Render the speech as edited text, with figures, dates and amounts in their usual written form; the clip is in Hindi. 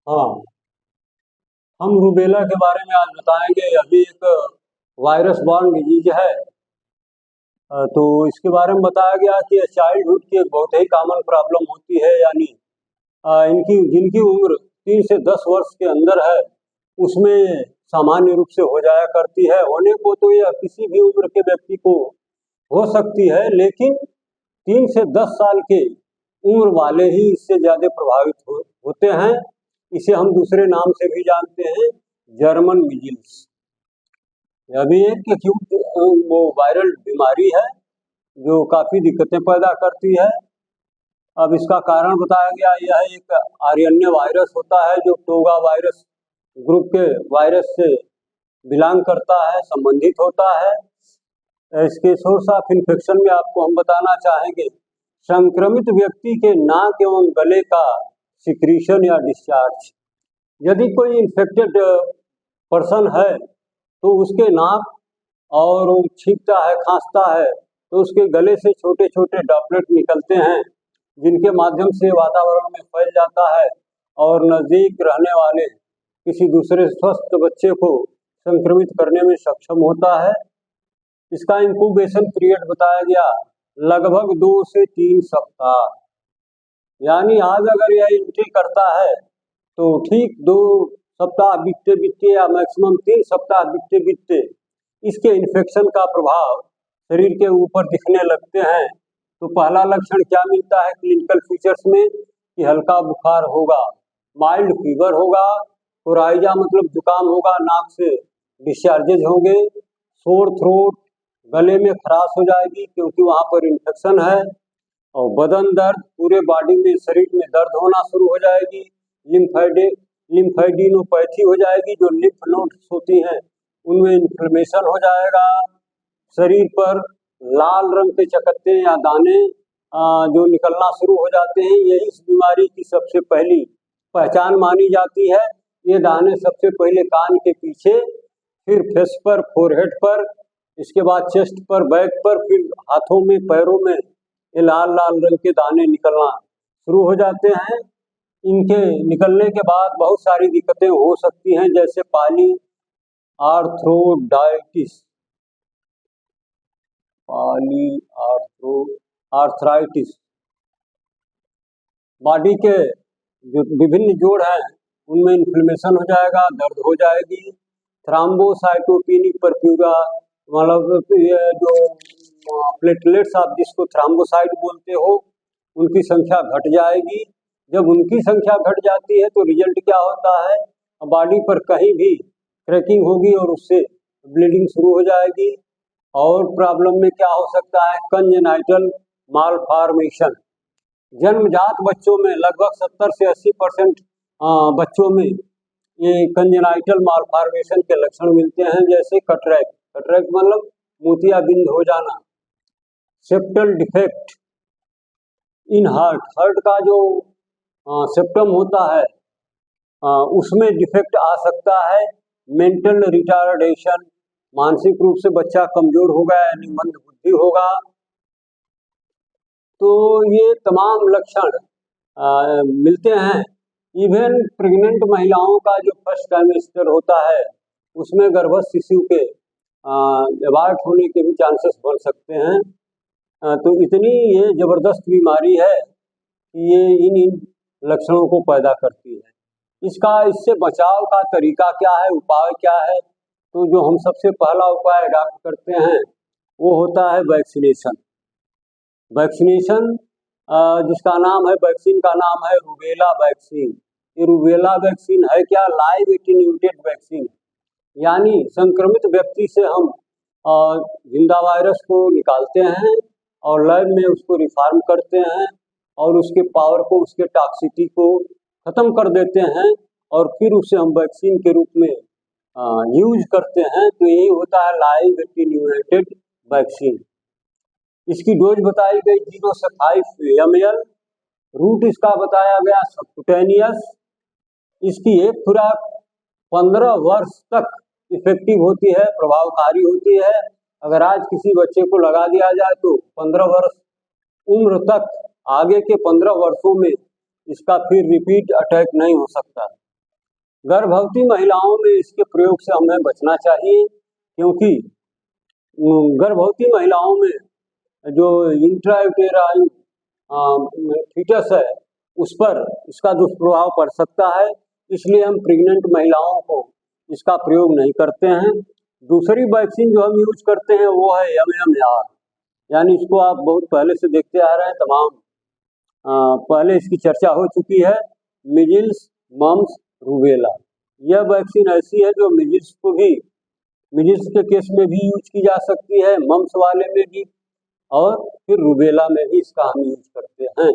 हाँ, हम रूबेला के बारे में आज बताएंगे। अभी एक वायरस बॉर्न डिजीज है। तो इसके बारे में बताया गया कि चाइल्डहुड की एक बहुत ही कॉमन प्रॉब्लम होती है, यानी इनकी जिनकी उम्र 3 से 10 वर्ष के अंदर है उसमें सामान्य रूप से हो जाया करती है। होने को तो यह किसी भी उम्र के व्यक्ति को हो सकती है, लेकिन 3 से 10 साल के उम्र वाले ही इससे ज्यादा प्रभावित होते हैं। इसे हम दूसरे नाम से भी जानते हैं, जर्मन मीजल्स। यह भी एक एक्यूट वो वायरल बीमारी है जो काफी दिक्कतें पैदा करती है। अब इसका कारण बताया गया, यह एक आरएनए वायरस होता है जो टोगा वायरस ग्रुप के वायरस से बिलोंग करता है, संबंधित होता है। इसके सोर्स ऑफ इन्फेक्शन में आपको हम बताना चाहेंगे, संक्रमित व्यक्ति के नाक एवं गले का सिक्रीशन या डिस्चार्ज। यदि कोई इन्फेक्टेड पर्सन है तो उसके नाक और वो छींकता है, खांसता है, तो उसके गले से छोटे छोटे ड्रॉपलेट निकलते हैं जिनके माध्यम से वातावरण में फैल जाता है और नजदीक रहने वाले किसी दूसरे स्वस्थ बच्चे को संक्रमित करने में सक्षम होता है। इसका इंक्यूबेशन पीरियड बताया गया लगभग 2 से 3 सप्ताह। यानी आज अगर यह एंट्री करता है तो ठीक 2 सप्ताह बीतते बीतते या मैक्सिमम 3 सप्ताह बीतते बीतते इसके इन्फेक्शन का प्रभाव शरीर के ऊपर दिखने लगते हैं। तो पहला लक्षण क्या मिलता है क्लिनिकल फीचर्स में कि हल्का बुखार होगा, माइल्ड फीवर होगा, कोराइजा मतलब जुकाम होगा, नाक से डिस्चार्जेज होंगे, सोर थ्रोट, गले में खराश हो जाएगी क्योंकि वहां पर इन्फेक्शन है, और बदन दर्द, पूरे बॉडी में शरीर में दर्द होना शुरू हो जाएगी, लिम्फेडिनोपैथी हो जाएगी, जो लिम्फ नोड्स होती हैं उनमें इन्फ्लेमेशन हो जाएगा, शरीर पर लाल रंग के चकत्ते या दाने जो निकलना शुरू हो जाते हैं। यही इस बीमारी की सबसे पहली पहचान मानी जाती है। ये दाने सबसे पहले कान के पीछे, फिर फेस पर, फोरहेड पर, इसके बाद चेस्ट पर, बैक पर, फिर हाथों में, पैरों में ये लाल लाल रंग के दाने निकलना शुरू हो जाते हैं। इनके निकलने के बाद बहुत सारी दिक्कतें हो सकती हैं, जैसे पाली आर्थ्रोडाइटिस, आर्थराइटिस, बॉडी के जो विभिन्न जोड़ हैं उनमें इन्फ्लेमेशन हो जाएगा, दर्द हो जाएगी, थ्राम्बोसाइटोपेनिक परफ्यूरा, मतलब ये जो प्लेटलेट्स आप जिसको थ्राम्बोसाइट बोलते हो उनकी संख्या घट जाएगी। जब उनकी संख्या घट जाती है तो रिजल्ट क्या होता है, बॉडी पर कहीं भी क्रैकिंग होगी और उससे ब्लीडिंग शुरू हो जाएगी। और प्रॉब्लम में क्या हो सकता है, कंजेनाइटल मालफॉर्मेशन। जन्मजात बच्चों में लगभग 70 से 80% बच्चों में ये कंजेनाइटल मालफॉर्मेशन के लक्षण मिलते हैं, जैसे कटरैक्ट, कटरैक्ट मतलब मोतियाबिंद हो जाना, septal defect in heart, heart का जो सेप्टम होता है उसमें डिफेक्ट आ सकता है, मेंटल रिटार्डेशन, मानसिक रूप से बच्चा कमजोर होगा यानी मंद बुद्धि होगा। तो ये तमाम लक्षण मिलते हैं। इवन प्रेग्नेंट महिलाओं का जो फर्स्ट ट्राइमेस्टर होता है उसमें गर्भस्थ शिशु के एबॉर्ट होने के भी चांसेस बढ़ सकते हैं। तो इतनी ये जबरदस्त बीमारी है कि ये इन लक्षणों को पैदा करती है। इससे बचाव का तरीका क्या है, उपाय क्या है, तो जो हम सबसे पहला उपाय अडॉप्ट करते हैं वो होता है वैक्सीनेशन। वैक्सीनेशन जिसका नाम है, वैक्सीन का नाम है रूबेला वैक्सीन। ये रूबेला वैक्सीन है क्या, लाइव एटेन्यूएटेड वैक्सीन, यानी संक्रमित व्यक्ति से हम जिंदा वायरस को निकालते हैं और लैब में उसको रिफॉर्म करते हैं और उसके पावर को, उसके टॉक्सिसिटी को खत्म कर देते हैं और फिर उसे हम वैक्सीन के रूप में यूज करते हैं। तो यही होता है लाइव एटेन्यूएटेड वैक्सीन। इसकी डोज बताई गई 0 से 5 ml, रूट इसका बताया गया सबक्यूटेनियस। इसकी एक खुराक 15 वर्ष तक इफेक्टिव होती है, प्रभावकारी होती है। अगर आज किसी बच्चे को लगा दिया जाए तो 15 वर्ष उम्र तक, आगे के 15 वर्षों में इसका फिर रिपीट अटैक नहीं हो सकता। गर्भवती महिलाओं में इसके प्रयोग से हमें बचना चाहिए, क्योंकि गर्भवती महिलाओं में जो इंट्रायूटेराइन फीटस है उस पर इसका दुष्प्रभाव पड़ सकता है, इसलिए हम प्रेग्नेंट महिलाओं को इसका प्रयोग नहीं करते हैं। दूसरी वैक्सीन जो हम यूज करते हैं वो है MMR, यानी इसको आप बहुत पहले से देखते आ रहे हैं, तमाम पहले इसकी चर्चा हो चुकी है, मीजल्स, मम्स, रूबेला। यह वैक्सीन ऐसी है जो मीजल्स के केस में भी यूज की जा सकती है, मम्स वाले में भी, और फिर रूबेला में भी इसका हम यूज करते हैं।